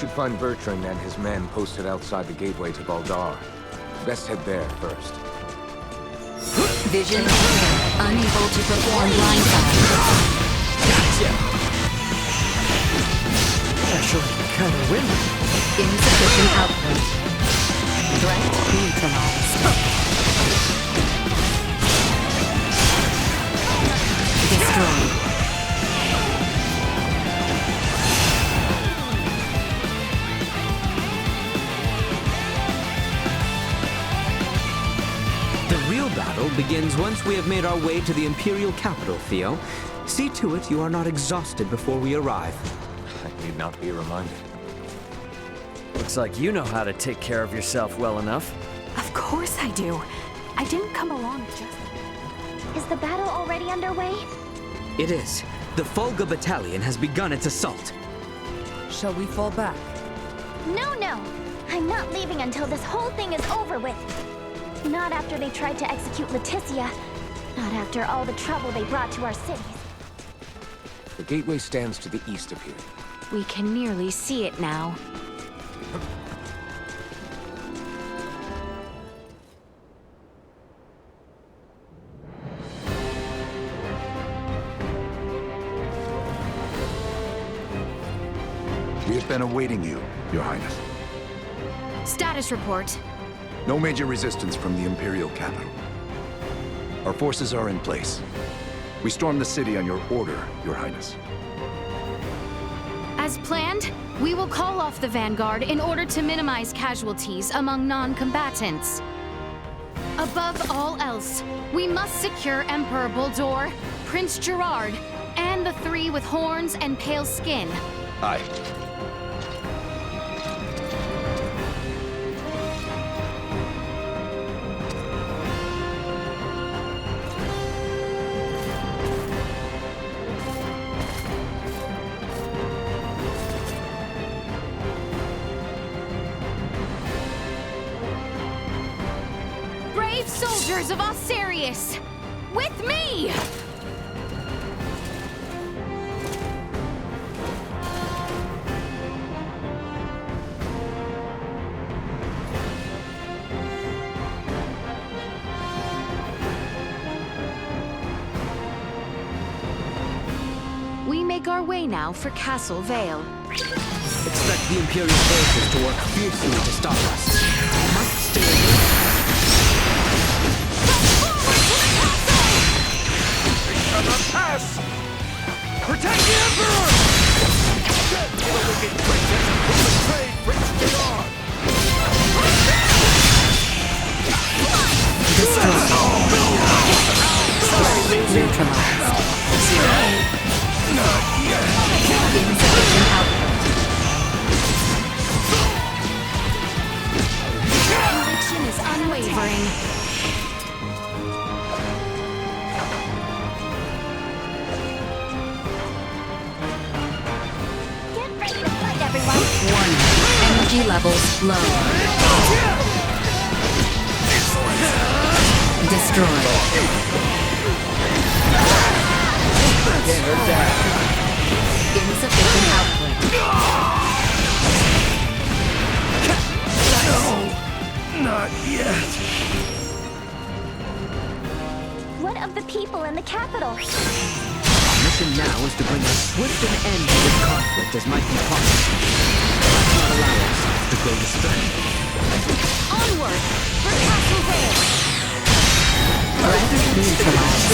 should find Bertrand and his men posted outside the gateway to Baldar. Best head there first. Vision unable to perform blindside. Gotcha! Actually, kind of windy. Insufficient output. Threat neutralized. Destroyed. The real battle begins once we have made our way to the Imperial capital, Theo. See to it you are not exhausted before we arrive. I need not be reminded. Looks like you know how to take care of yourself well enough. Of course I do. I didn't come along just... Is the battle already underway? It is. The Fulga Battalion has begun its assault. Shall we fall back? No, no. I'm not leaving until this whole thing is over with. Not after they tried to execute Leticia. Not after all the trouble they brought to our cities. The gateway stands to the east of here. We can nearly see it now. We have been awaiting you, Your Highness. Status report. No major resistance from the Imperial capital. Our forces are in place. We stormed the city on your order, Your Highness. As planned, we will call off the Vanguard in order to minimize casualties among non-combatants. Above all else, we must secure Emperor Boldur, Prince Gerard, and the three with horns and pale skin. Aye. Brave soldiers of Osirius! With me! We make our way now for Castle Vale. Expect the Imperial forces to work fiercely to stop us. Must stay alert. Pass! Protect the Emperor! The wicked princess will betray Prince Gerard! Neutralized. Not yet! Insufficient output. Conviction is unwavering. Get ready to fight, everyone! Warning. Energy levels low. Destroyed. Insufficient output. Not yet! What of the people in the capital? Our mission now is to bring a swift an end to this conflict as might be possible. Let's not allow ourselves to grow distracted. Onward for Castle Vale! Threat neutralized.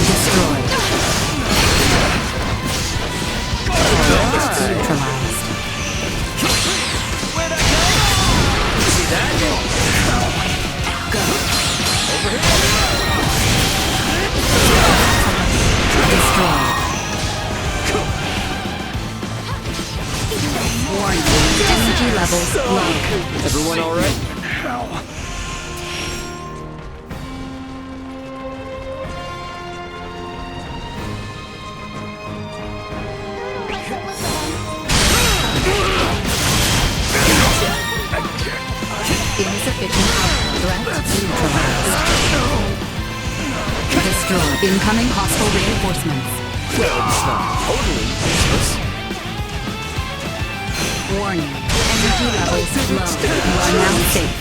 Destroyed. Neutralized. Where'd I go? See that? Go. Over here! Destroyed. Warning. Energy levels low. Everyone all right? Threat neutralized. Destroy. Incoming hostile reinforcements. Well, it's not totally useless. Warning. Energy levels low. You are now safe.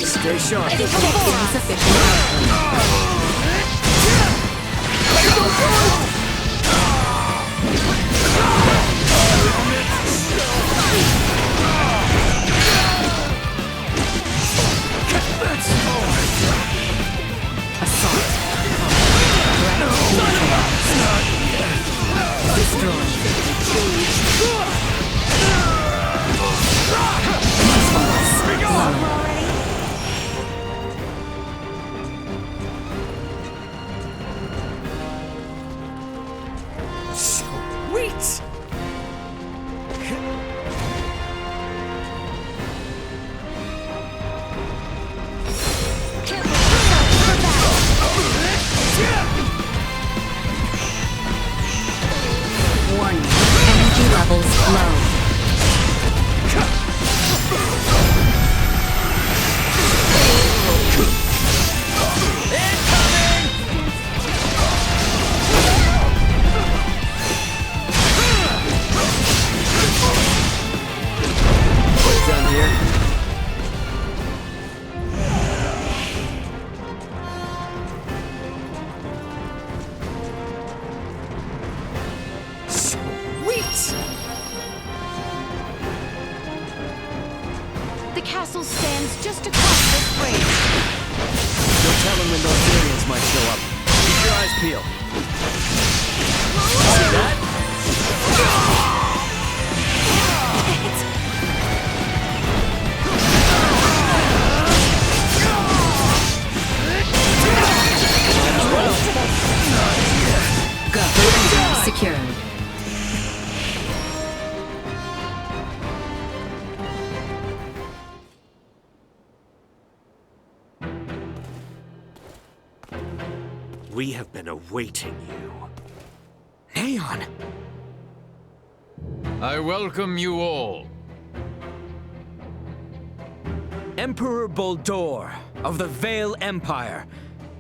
Stay sharp. Insufficient output. Assault. Destroy. Response. Low. Sweet! Warning. Energy levels low. What's down here? Sweet! The castle stands just across this bridge. No telling when those aliens might show up. Keep your eyes peeled. See that? Go. Secured. We have been awaiting you. Neon! I welcome you all. Emperor Boldor of the Vale Empire,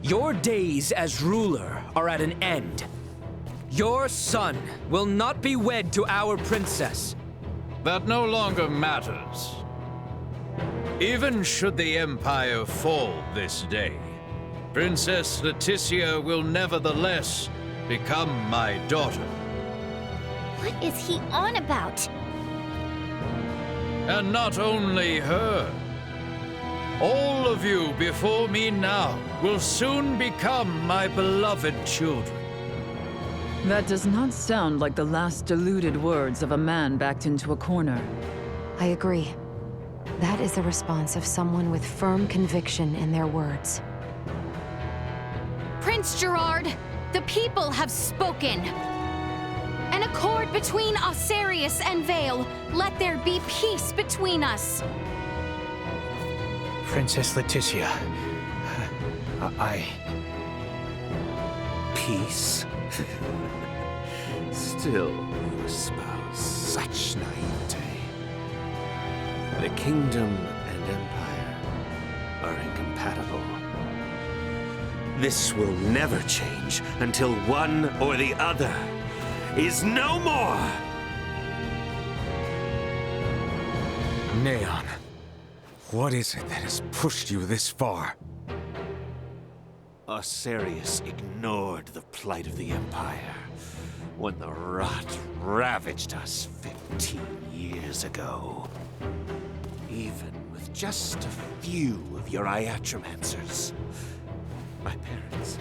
your days as ruler are at an end. Your son will not be wed to our princess. That no longer matters. Even should the Empire fall this day, Princess Leticia will nevertheless become my daughter. What is he on about? And not only her. All of you before me now will soon become my beloved children. That does not sound like the last deluded words of a man backed into a corner. I agree. That is the response of someone with firm conviction in their words. Prince Gerard, the people have spoken. An accord between Osarius and Vale. Let there be peace between us. Princess Leticia, Peace? Still, you espouse such naivete. The kingdom and empire are incompatible. This will never change until one or the other is no more! Neon, what is it that has pushed you this far? Osarius ignored the plight of the Empire when the rot ravaged us 15 years ago. Even with just a few of your Iatromancers, my parents,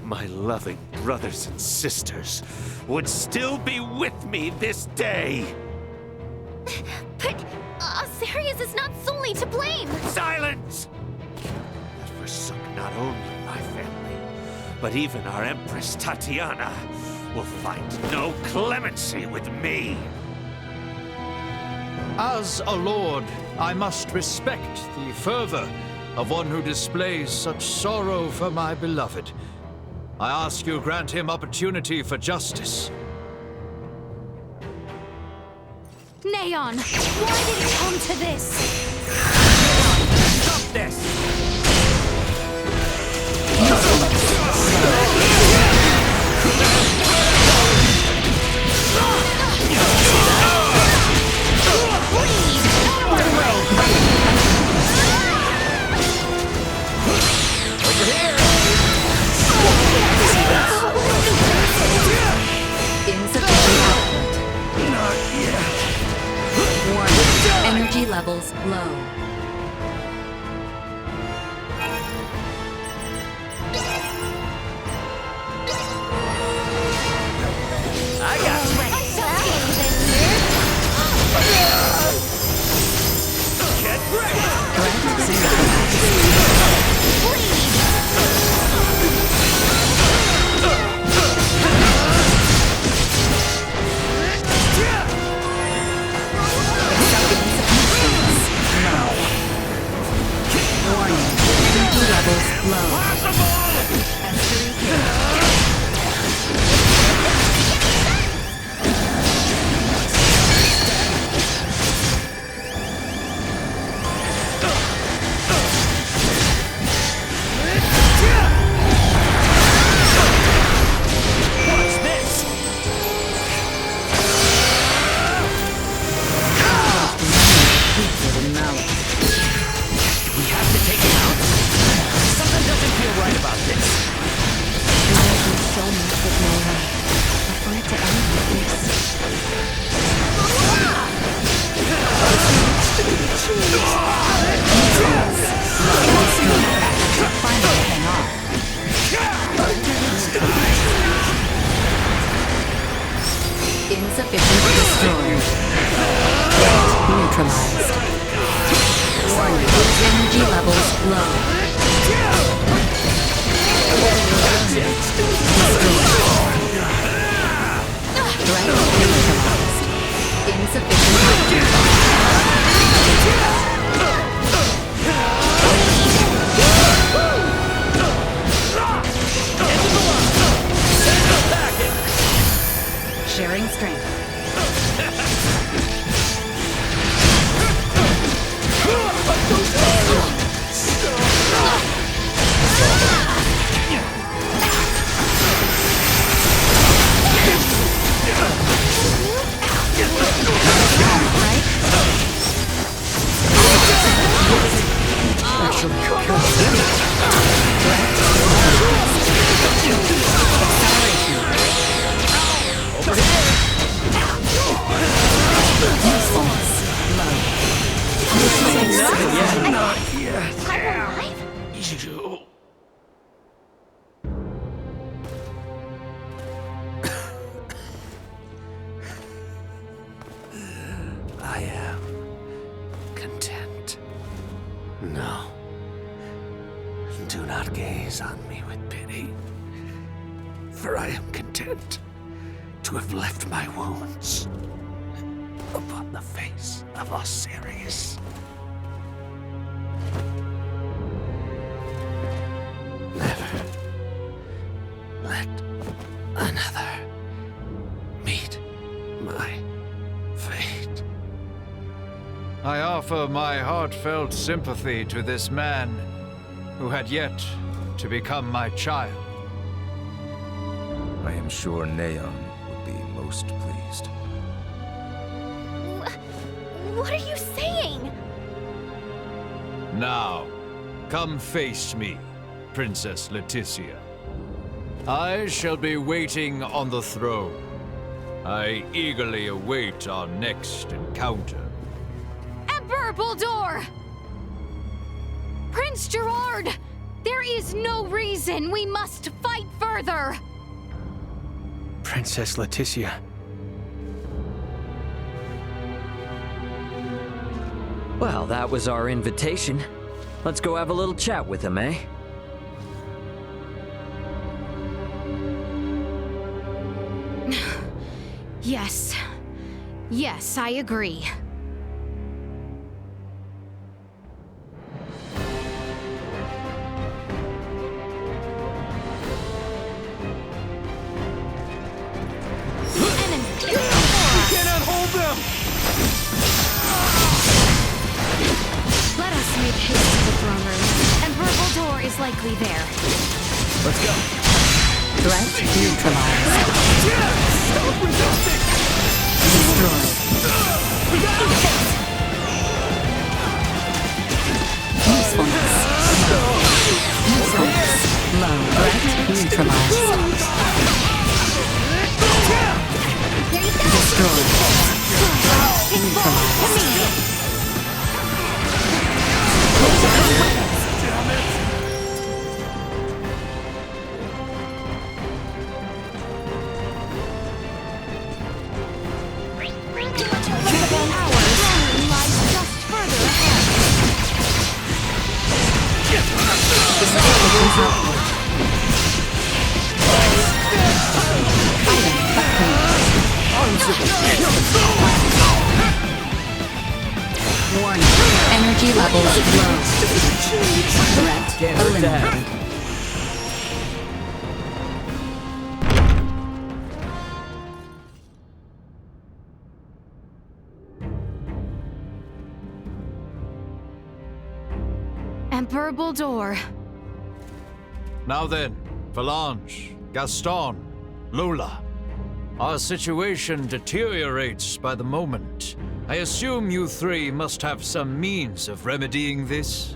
my loving brothers and sisters would still be with me this day. But Osarius is not solely to blame! Silence! That forsook not only my family, but even our Empress Tatiana will find no clemency with me. As a lord, I must respect the fervor of one who displays such sorrow for my beloved. I ask you grant him opportunity for justice. Neon, why did it come to this? Stop this! Insufficient output. Not yet. Warning. Energy levels low. I got you. Get ready! Warning. Energy levels low. Watch this! Hatred and malice. We have to take him out? Something doesn't feel right about this. We went through so much with Nora. But for it to end like this... Finally hang off. Insufficient destroyed. Neutralized. Warning. Energy levels low. Threat neutralized. Insufficient output. Sharing strength. I am content. No. Do not gaze on me with pity. For I am content to have left my wounds upon the face of Osiris. Never let another meet my fate. I offer my heartfelt sympathy to this man who had yet to become my child. I am sure Neon would be most pleased. What are you saying? Now, come face me, Princess Leticia. I shall be waiting on the throne. I eagerly await our next encounter. Emperor Bulldor! Prince Gerard! There is no reason we must fight further! Princess Leticia. Well, that was our invitation. Let's go have a little chat with him, eh? Yes. Yes, I agree. You cannot hold them! exactly there. Let's go. Threat neutralized. Destroyed. Usefulness. Usefulness. Low. Threat neutralized. Destroyed. Neutralized. Warning. Energy levels low. Threat eliminated. Emperor Bulldor. Now then, Valange, Gaston, Lola. Our situation deteriorates by the moment. I assume you three must have some means of remedying this?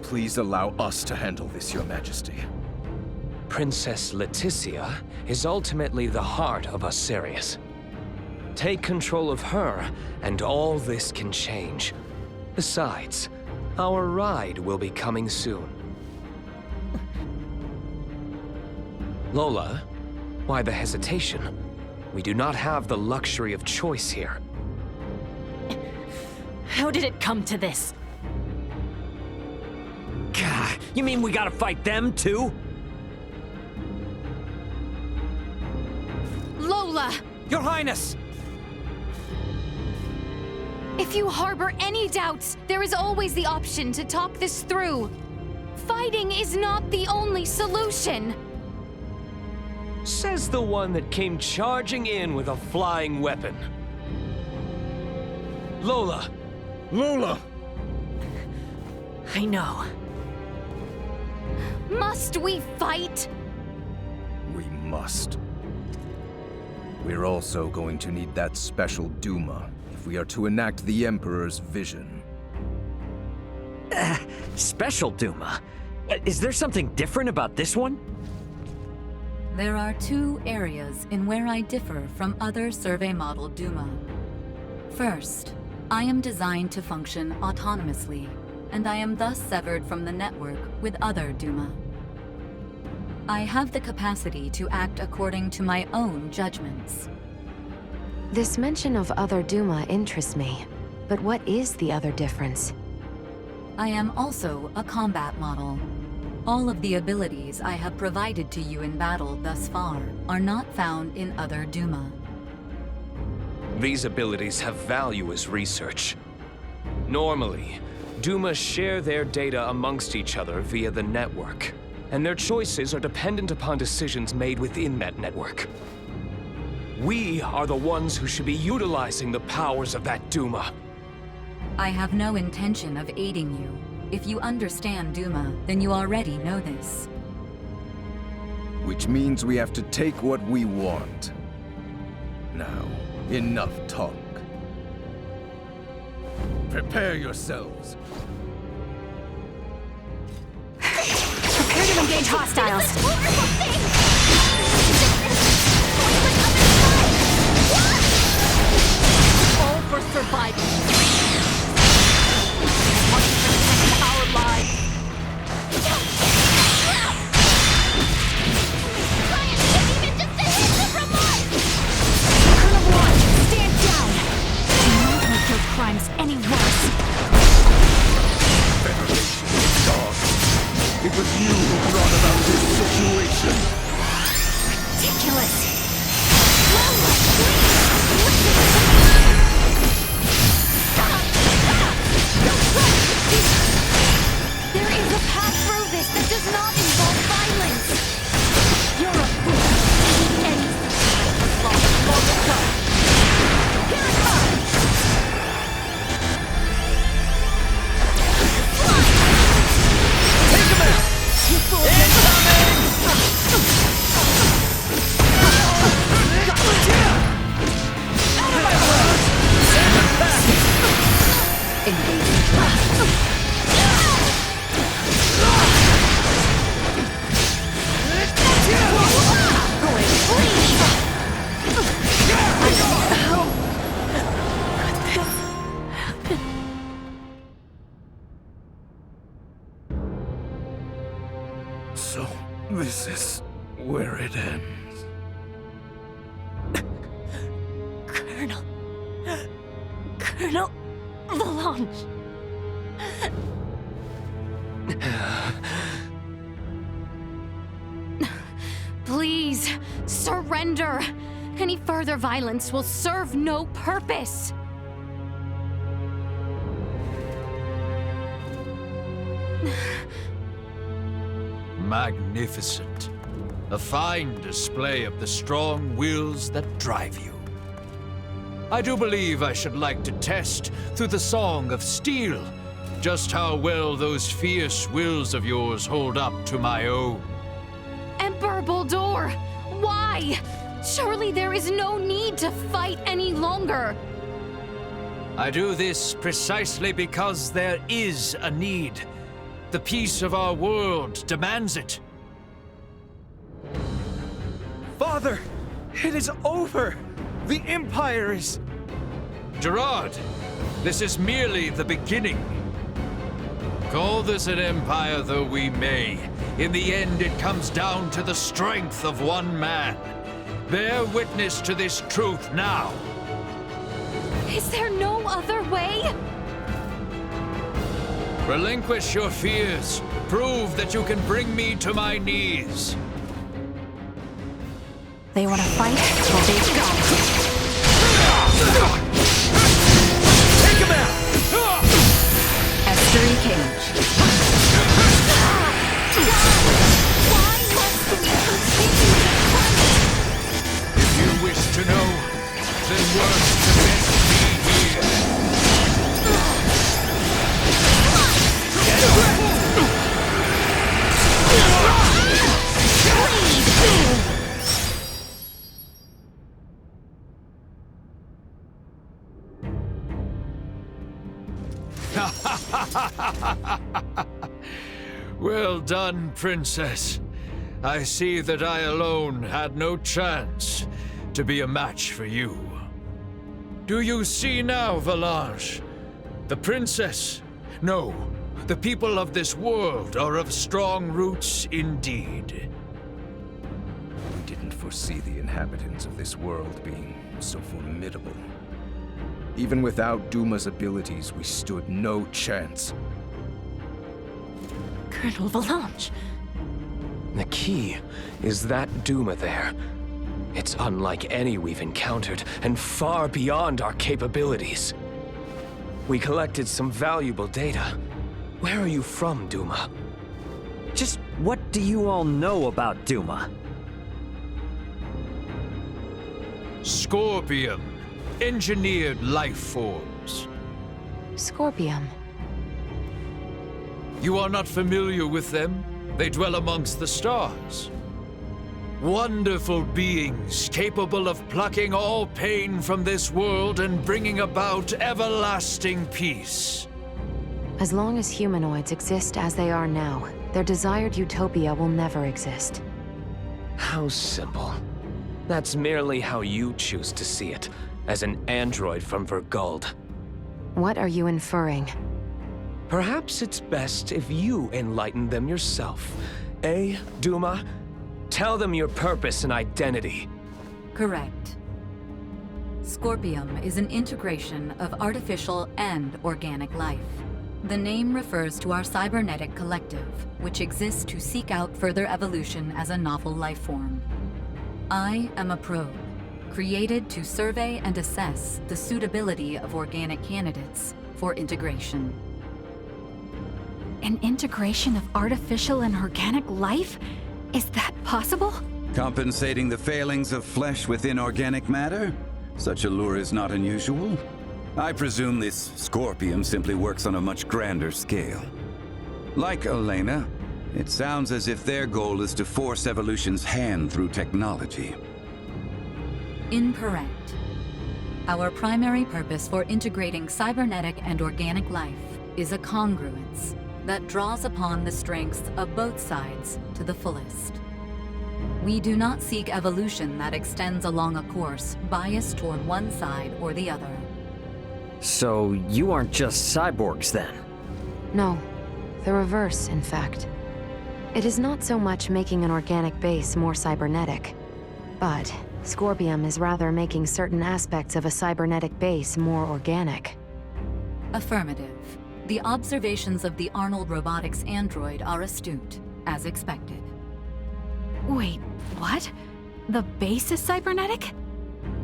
Please allow us to handle this, Your Majesty. Princess Leticia is ultimately the heart of Osirius. Take control of her, and all this can change. Besides, our ride will be coming soon. Lola, why the hesitation? We do not have the luxury of choice here. How did it come to this? Gah, you mean we gotta fight them too? Lola! Your Highness! If you harbor any doubts, there is always the option to talk this through. Fighting is not the only solution. Says the one that came charging in with a flying weapon. Lola! Lola! I know. Must we fight? We must. We're also going to need that special Duma if we are to enact the Emperor's vision. Special Duma? Is there something different about this one? There are two areas in where I differ from other survey model Duma. First, I am designed to function autonomously, and I am thus severed from the network with other Duma. I have the capacity to act according to my own judgments. This mention of other Duma interests me, but what is the other difference? I am also a combat model. All of the abilities I have provided to you in battle thus far are not found in other Duma. These abilities have value as research. Normally, Duma share their data amongst each other via the network, and their choices are dependent upon decisions made within that network. We are the ones who should be utilizing the powers of that Duma. I have no intention of aiding you. If you understand Duma, then you already know this. Which means we have to take what we want. Now, enough talk. Prepare yourselves. Prepare to engage hostiles! All for survival! Our lives! Colonel Ward, stand down! Do not make your crimes any worse. Federation of dogs. It was you who brought about this situation. Ridiculous! There is a path through this that does not involve violence. You're a fool! Anything long ago. Here it comes! Take him out! So, this is where it ends. Colonel Valanche. Please, surrender. Any further violence will serve no purpose. Magnificent. A fine display of the strong wills that drive you. I do believe I should like to test, through the Song of Steel, just how well those fierce wills of yours hold up to my own. Emperor Boldur, why? Surely there is no need to fight any longer. I do this precisely because there is a need. The peace of our world demands it. Father, it is over! The Empire is... Gerard, this is merely the beginning. Call this an empire though we may, in the end it comes down to the strength of one man. Bear witness to this truth now. Is there no other way? Relinquish your fears. Prove that you can bring me to my knees. They want to fight? Well, they've got to. Take him out! Estuary Cage. Why must we continue to fight? If you wish to know, then work to best be here. Well done, Princess. I see that I alone had no chance to be a match for you. Do you see now, Valanche? The Princess? No, the people of this world are of strong roots indeed. We didn't foresee the inhabitants of this world being so formidable. Even without Duma's abilities, we stood no chance. Colonel Valanche. The key is that Duma there. It's unlike any we've encountered, and far beyond our capabilities. We collected some valuable data. Where are you from, Duma? Just what do you all know about Duma? Scorpium. Engineered life forms. Scorpium. You are not familiar with them? They dwell amongst the stars. Wonderful beings capable of plucking all pain from this world and bringing about everlasting peace. As long as humanoids exist as they are now, their desired utopia will never exist. How simple. That's merely how you choose to see it, as an android from Verguld. What are you inferring? Perhaps it's best if you enlighten them yourself. Eh, Duma? Tell them your purpose and identity. Correct. Scorpium is an integration of artificial and organic life. The name refers to our cybernetic collective, which exists to seek out further evolution as a novel life form. I am a probe, created to survey and assess the suitability of organic candidates for integration. An integration of artificial and organic life? Is that possible? Compensating the failings of flesh within organic matter? Such a lure is not unusual. I presume this Scorpium simply works on a much grander scale. Like Elena, it sounds as if their goal is to force evolution's hand through technology. Incorrect. Our primary purpose for integrating cybernetic and organic life is a congruence that draws upon the strengths of both sides to the fullest. We do not seek evolution that extends along a course biased toward one side or the other. So you aren't just cyborgs then? No, the reverse, in fact. It is not so much making an organic base more cybernetic, but Scorpium is rather making certain aspects of a cybernetic base more organic. Affirmative. The observations of the Arnold Robotics android are astute, as expected. Wait, what? The base is cybernetic?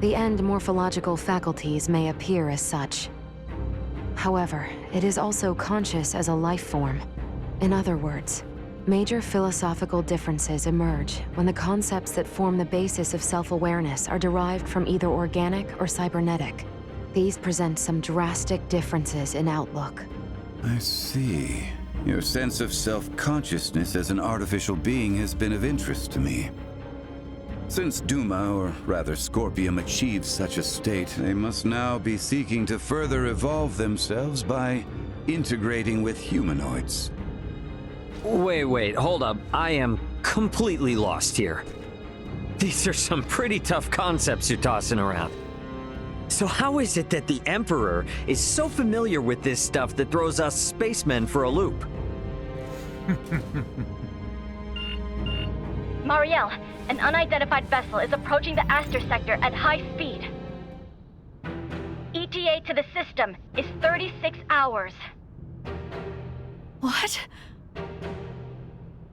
The end morphological faculties may appear as such. However, it is also conscious as a life form. In other words, major philosophical differences emerge when the concepts that form the basis of self-awareness are derived from either organic or cybernetic. These present some drastic differences in outlook. I see. Your sense of self-consciousness as an artificial being has been of interest to me. Since Duma, or rather Scorpium, achieves such a state, they must now be seeking to further evolve themselves by integrating with humanoids. Wait, hold up. I am completely lost here. These are some pretty tough concepts you're tossing around. So how is it that the Emperor is so familiar with this stuff that throws us spacemen for a loop? Mariel, an unidentified vessel is approaching the Aster sector at high speed. ETA to the system is 36 hours. What?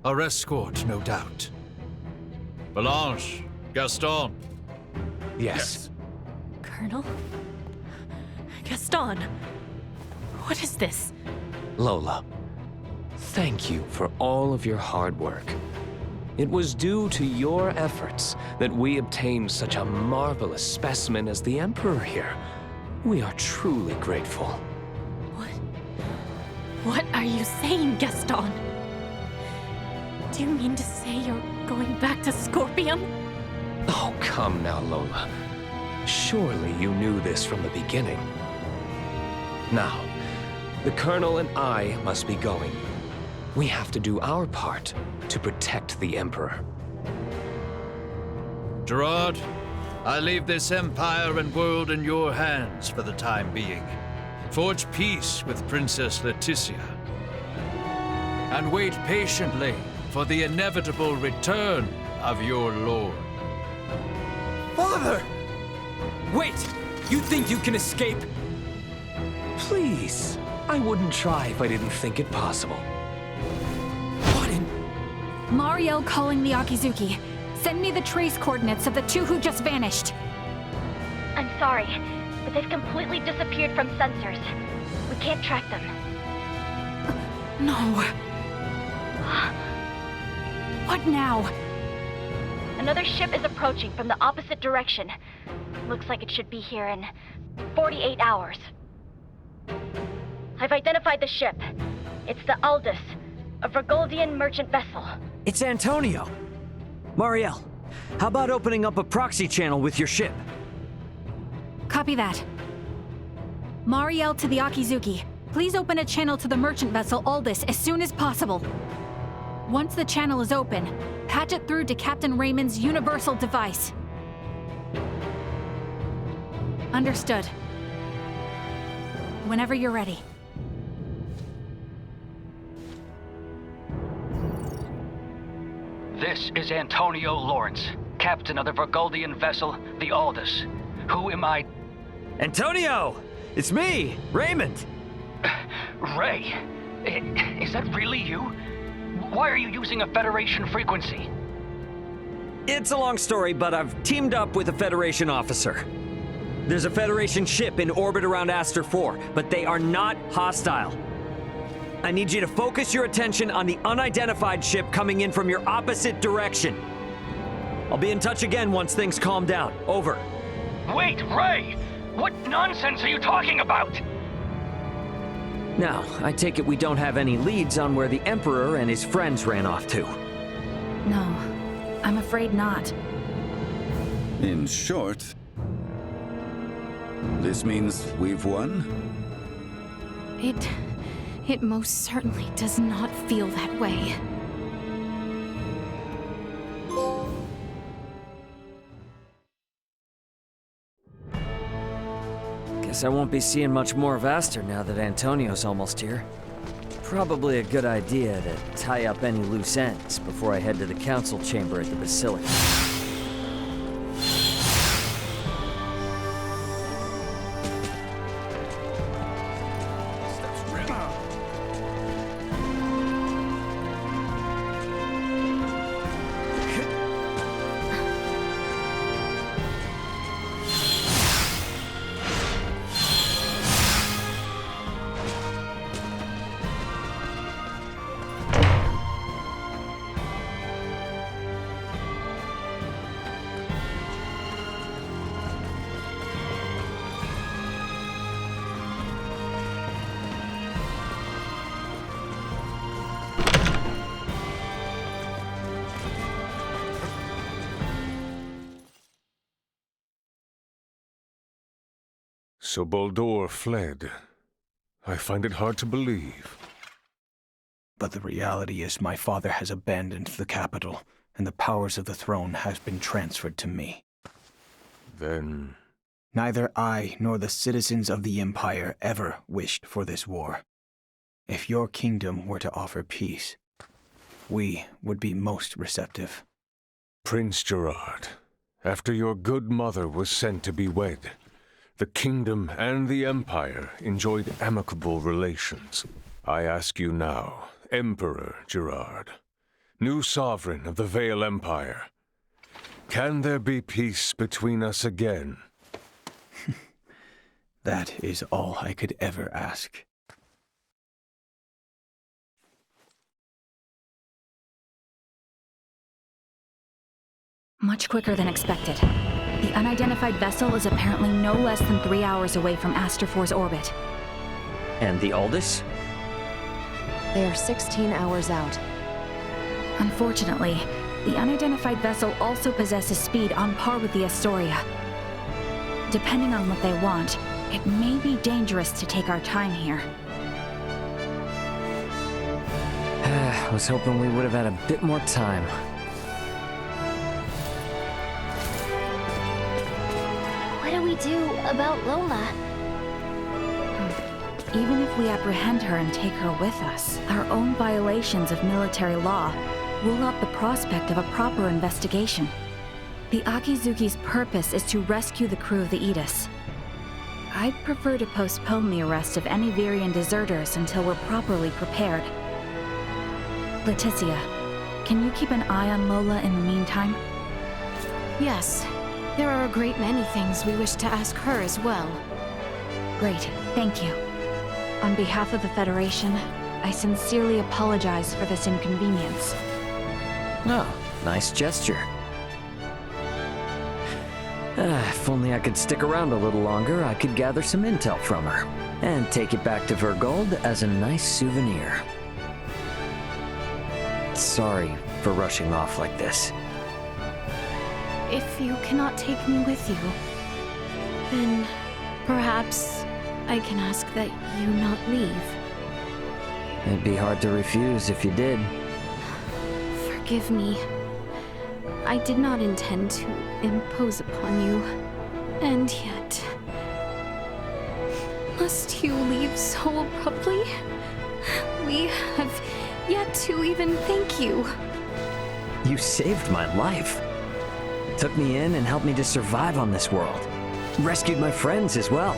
Our escort, no doubt. Belange, Gaston. Yes. Colonel? Gaston? What is this? Lola, thank you for all of your hard work. It was due to your efforts that we obtained such a marvelous specimen as the Emperor here. We are truly grateful. What are you saying, Gaston? Do you mean to say you're going back to Scorpium? Oh, come now, Lola. Surely you knew this from the beginning. Now, the Colonel and I must be going. We have to do our part to protect the Emperor. Gerard, I leave this empire and world in your hands for the time being. Forge peace with Princess Leticia. And wait patiently for the inevitable return of your lord. Father! Wait! You think you can escape? Please, I wouldn't try if I didn't think it possible. Mariel calling the Akizuki. Send me the trace coordinates of the two who just vanished. I'm sorry, but they've completely disappeared from sensors. We can't track them. No. What now? Another ship is approaching from the opposite direction. Looks like it should be here in 48 hours. I've identified the ship. It's the Aldous, a Vergoldian merchant vessel. It's Antonio. Mariel, how about opening up a proxy channel with your ship? Copy that. Mariel to the Akizuki. Please open a channel to the merchant vessel Aldous as soon as possible. Once the channel is open, patch it through to Captain Raymond's universal device. Understood. Whenever you're ready. This is Antonio Lawrence, captain of the Vergoldian vessel, the Aldous. Who am I? Antonio! It's me, Raymond! Ray, is that really you? Why are you using a Federation frequency? It's a long story, but I've teamed up with a Federation officer. There's a Federation ship in orbit around Aster 4, but they are not hostile. I need you to focus your attention on the unidentified ship coming in from your opposite direction. I'll be in touch again once things calm down. Over. Wait, Ray! What nonsense are you talking about? Now, I take it we don't have any leads on where the Emperor and his friends ran off to. No, I'm afraid not. In short, This means we've won? It most certainly does not feel that way. Guess I won't be seeing much more of Aster now that Antonio's almost here. Probably a good idea to tie up any loose ends before I head to the council chamber at the Basilica. So Baldur fled. I find it hard to believe. But the reality is my father has abandoned the capital, and the powers of the throne has been transferred to me. Then... Neither I nor the citizens of the Empire ever wished for this war. If your kingdom were to offer peace, we would be most receptive. Prince Gerard, after your good mother was sent to be wed, the kingdom and the Empire enjoyed amicable relations. I ask you now, Emperor Gerard, new sovereign of the Vale Empire, can there be peace between us again? That is all I could ever ask. Much quicker than expected. The unidentified vessel is apparently no less than 3 hours away from Aster 4's orbit. And the Aldous? They are 16 hours out. Unfortunately, the unidentified vessel also possesses speed on par with the Astoria. Depending on what they want, it may be dangerous to take our time here. I was hoping we would have had a bit more time. What do we do about Lola? Even if we apprehend her and take her with us, our own violations of military law rule out the prospect of a proper investigation. The Akizuki's purpose is to rescue the crew of the Aegis. I'd prefer to postpone the arrest of any Virian deserters until we're properly prepared. Leticia, can you keep an eye on Lola in the meantime? Yes. There are a great many things we wish to ask her as well. Great, thank you. On behalf of the Federation, I sincerely apologize for this inconvenience. Oh, nice gesture. If only I could stick around a little longer, I could gather some intel from her, and take it back to Vergold as a nice souvenir. Sorry for rushing off like this. If you cannot take me with you, then perhaps I can ask that you not leave. It'd be hard to refuse if you did. Forgive me. I did not intend to impose upon you, and yet... Must you leave so abruptly? We have yet to even thank you. You saved my life. Took me in and helped me to survive on this world. Rescued my friends as well.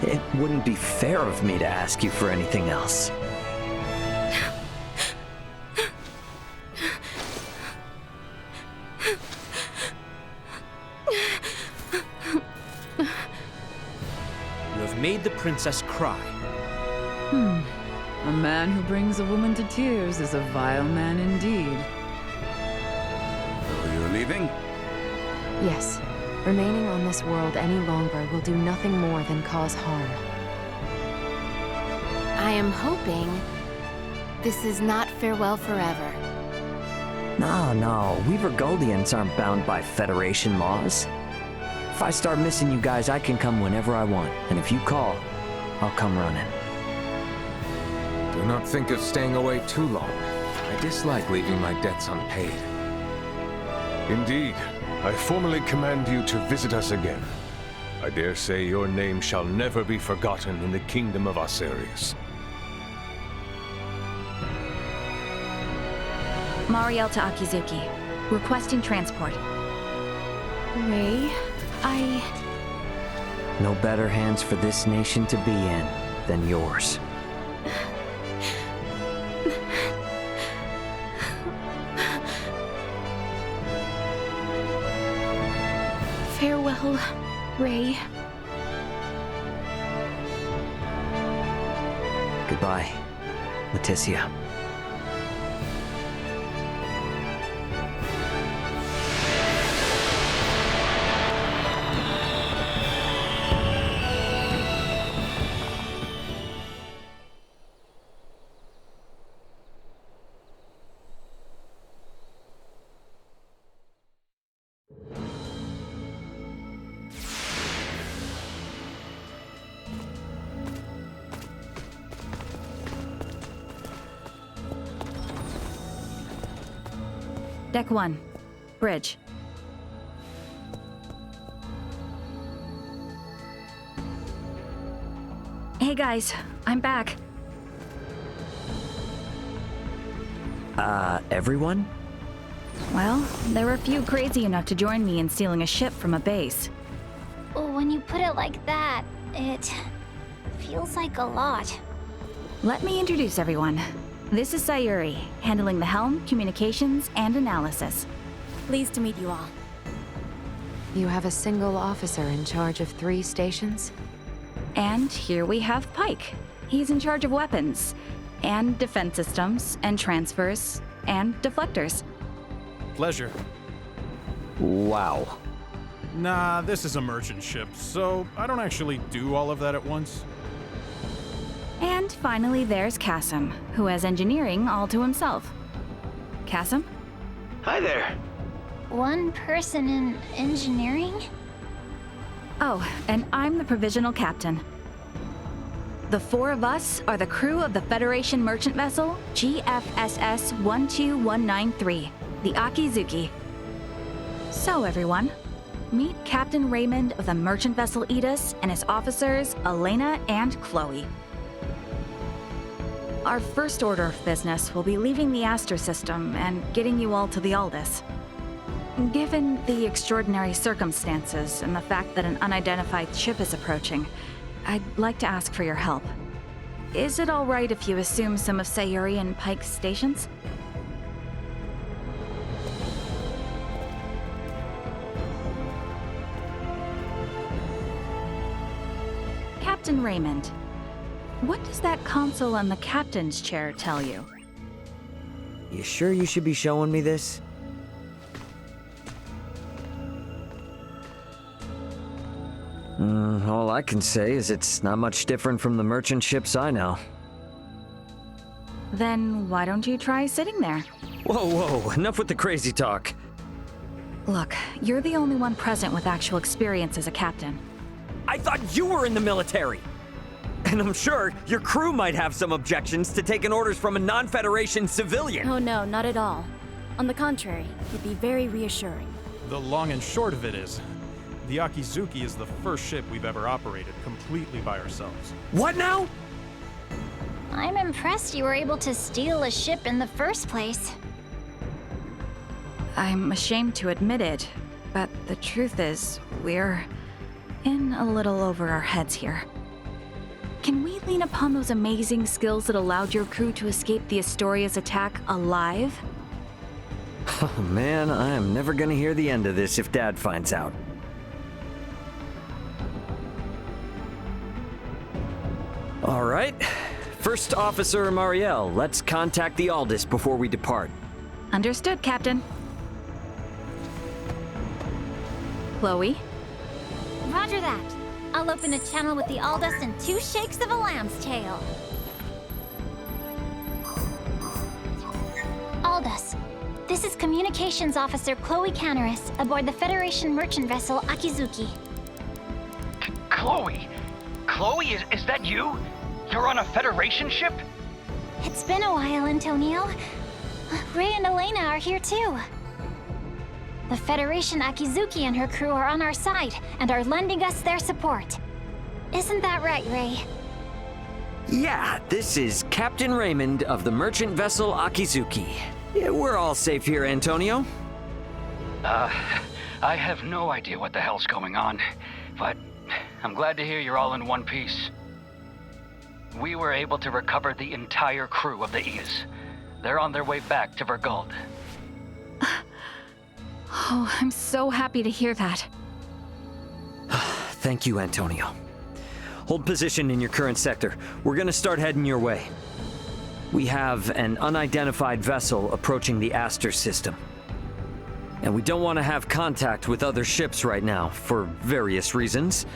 It wouldn't be fair of me to ask you for anything else. You have made the princess cry. A man who brings a woman to tears is a vile man indeed. So you're leaving? Yes. Remaining on this world any longer will do nothing more than cause harm. I am hoping this is not farewell forever. No, we Vergoldians aren't bound by Federation laws. If I start missing you guys, I can come whenever I want. And if you call, I'll come running. Do not think of staying away too long. I dislike leaving my debts unpaid. Indeed, I formally command you to visit us again. I dare say your name shall never be forgotten in the kingdom of Asarius. Mariel to Akizuki. Requesting transport. Ray, No better hands for this nation to be in than yours. Farewell, Ray. Goodbye, Leticia. Deck 1. Bridge. Hey guys, I'm back. Everyone? Well, there were a few crazy enough to join me in stealing a ship from a base. When you put it like that, it feels like a lot. Let me introduce everyone. This is Sayuri, handling the helm, communications, and analysis. Pleased to meet you all. You have a single officer in charge of 3 stations? And here we have Pike. He's in charge of weapons, and defense systems, and transfers, and deflectors. Pleasure. Wow. Nah, this is a merchant ship, so I don't actually do all of that at once. And finally, there's Kasim, who has engineering all to himself. Kasim? Hi there. One person in engineering? Oh, and I'm the provisional captain. The 4 of us are the crew of the Federation merchant vessel GFSS 12193, the Akizuki. So everyone, meet Captain Raymond of the merchant vessel Edis and his officers Elena and Chloe. Our first order of business will be leaving the Aster system and getting you all to the Aldous. Given the extraordinary circumstances and the fact that an unidentified ship is approaching, I'd like to ask for your help. Is it all right if you assume some of Sayuri and Pike's stations? Captain Raymond, what does that console on the captain's chair tell you? You sure you should be showing me this? All I can say is it's not much different from the merchant ships I know. Then why don't you try sitting there? Whoa, enough with the crazy talk. Look, you're the only one present with actual experience as a captain. I thought you were in the military! And I'm sure your crew might have some objections to taking orders from a non-Federation civilian. Oh no, not at all. On the contrary, it'd be very reassuring. The long and short of it is, the Akizuki is the first ship we've ever operated completely by ourselves. What now? I'm impressed you were able to steal a ship in the first place. I'm ashamed to admit it, but the truth is, we're in a little over our heads here. Can we lean upon those amazing skills that allowed your crew to escape the Astoria's attack alive? Oh man, I am never gonna hear the end of this if Dad finds out. All right. First Officer Mariel, let's contact the Aldous before we depart. Understood, Captain. Chloe? Roger that. I'll open a channel with the Aldous in 2 shakes of a lamb's tail. Aldous, this is Communications Officer Chloe Canaris aboard the Federation merchant vessel Akizuki. Chloe! Chloe, is that you? You're on a Federation ship? It's been a while, Antonio. Ray and Elena are here too. The Federation Akizuki and her crew are on our side and are lending us their support. Isn't that right, Ray? Yeah, this is Captain Raymond of the merchant vessel Akizuki. Yeah, we're all safe here, Antonio. I have no idea what the hell's going on, but I'm glad to hear you're all in one piece. We were able to recover the entire crew of the Aegis. They're on their way back to Vergold. Oh, I'm so happy to hear that. Thank you, Antonio. Hold position in your current sector. We're gonna start heading your way. We have an unidentified vessel approaching the Aster system. And we don't want to have contact with other ships right now, for various reasons.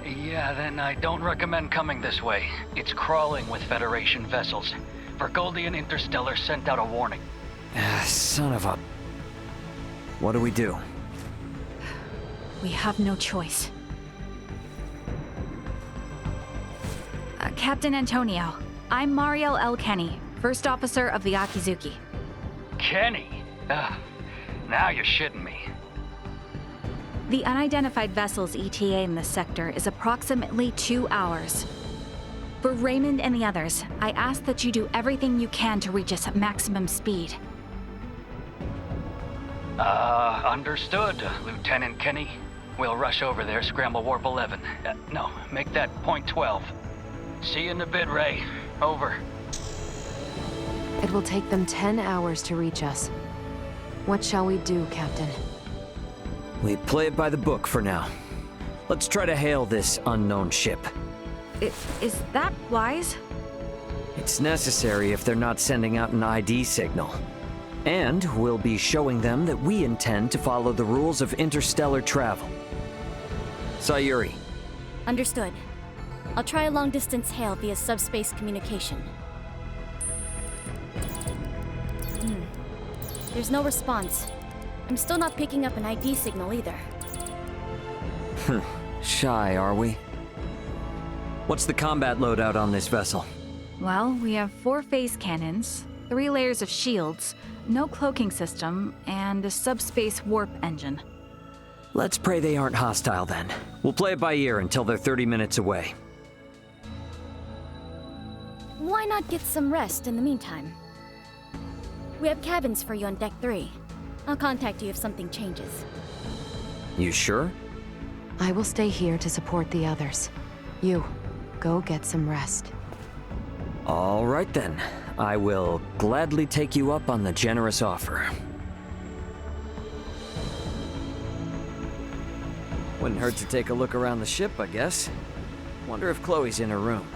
Yeah, then I don't recommend coming this way. It's crawling with Federation vessels. Vergoldian Interstellar sent out a warning. Son of a... What do we do? We have no choice. Captain Antonio, I'm Mariel L. Kenny, First Officer of the Akizuki. Kenny? Now you're shitting me. The unidentified vessel's ETA in this sector is approximately 2 hours. For Raymond and the others, I ask that you do everything you can to reach us at maximum speed. Understood, Lieutenant Kenny. We'll rush over there, scramble warp 11. No, make that point 12. See you in a bit, Ray. Over. It will take them 10 hours to reach us. What shall we do, Captain? We play it by the book for now. Let's try to hail this unknown ship. Is that wise? It's necessary if they're not sending out an ID signal. And we'll be showing them that we intend to follow the rules of interstellar travel. Sayuri. Understood. I'll try a long-distance hail via subspace communication. There's no response. I'm still not picking up an ID signal either. Shy, are we? What's the combat loadout on this vessel? Well, we have 4 phase cannons, 3 layers of shields, no cloaking system, and a subspace warp engine. Let's pray they aren't hostile then. We'll play it by ear until they're 30 minutes away. Why not get some rest in the meantime? We have cabins for you on Deck 3. I'll contact you if something changes. You sure? I will stay here to support the others. You, go get some rest. All right then. I will gladly take you up on the generous offer. Wouldn't hurt to take a look around the ship, I guess. Wonder if Chloe's in her room.